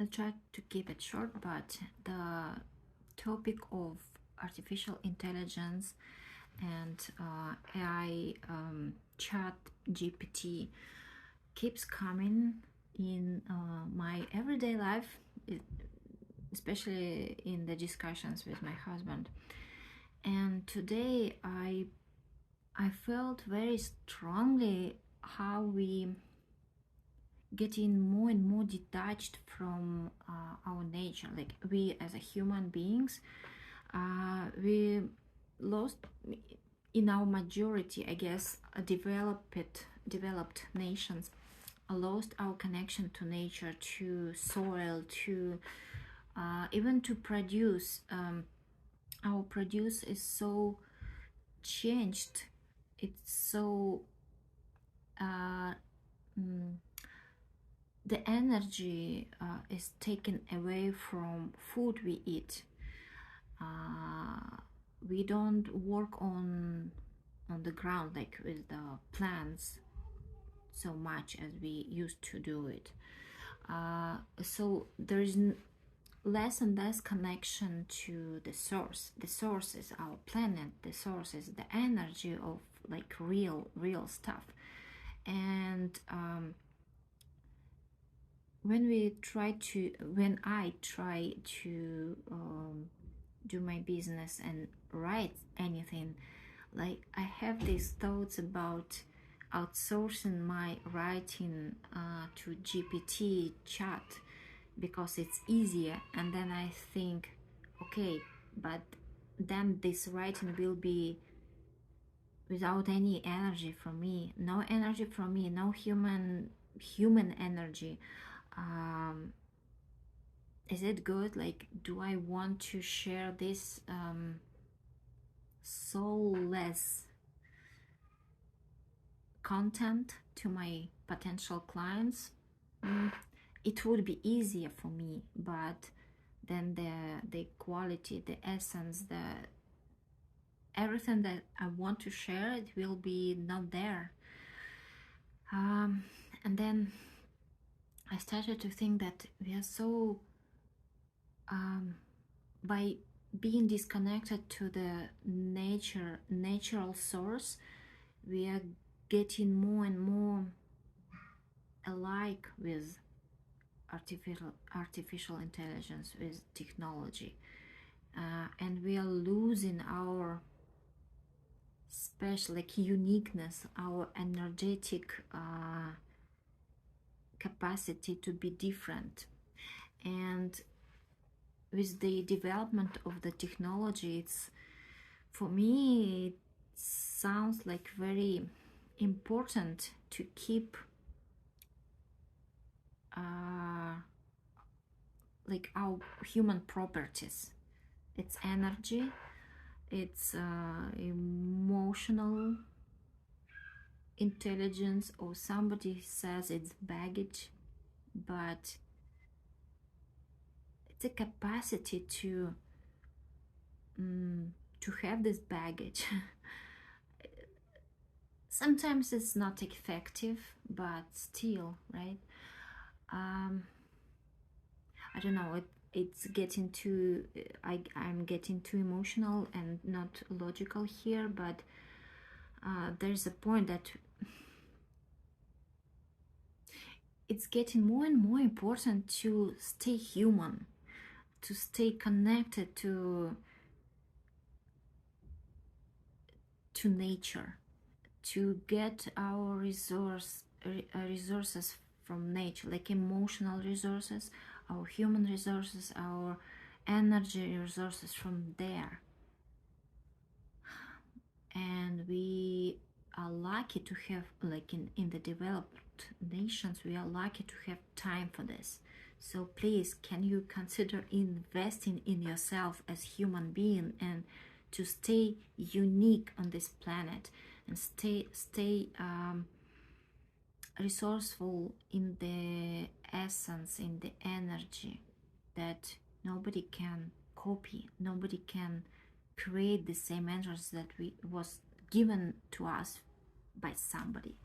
I'll try to keep it short, but the topic of artificial intelligence and AI, chat GPT keeps coming in my everyday life, especially in the discussions with my husband. And today I felt very strongly how we getting more and more detached from our nature. Like we as a human beings, we lost in our majority, I guess, developed nations lost our connection to nature, to soil, to even to produce. Our produce is so changed. It's so the energy is taken away from food we eat. We don't work on the ground like with the plants so much as we used to do it. So there is less and less connection to the source. The source is our planet. The source is the energy of like real stuff. And when I try to do my business and write anything, like I have these thoughts about outsourcing my writing to GPT chat because it's easier, and then I think, okay, but then this writing will be without any energy from me, no energy from me, no human energy. Is it good? Like, do I want to share this soulless content to my potential clients? It would be easier for me, but then the quality, the essence, the everything that I want to share, it will be not there. And then I started to think that we are so by being disconnected to the natural source, we are getting more and more alike with artificial intelligence, with technology, and we are losing our special, like, uniqueness, our energetic capacity to be different. And with the development of the technology, it's, for me, it sounds like very important to keep like our human properties. It's energy, it's emotional intelligence, or somebody says it's baggage, but it's a capacity to have this baggage. Sometimes it's not effective, but still, right? I don't know, it's getting too, I'm getting too emotional and not logical here, but there's a point that it's getting more and more important to stay human, to stay connected to nature, to get our resources from nature, like emotional resources, our human resources, our energy resources from there. And we are lucky to have, like in the developed nations, we are lucky to have time for this. So please, can you consider investing in yourself as human being, and to stay unique on this planet, and stay resourceful in the essence, in the energy that nobody can copy, nobody can create the same energy that was given to us by somebody.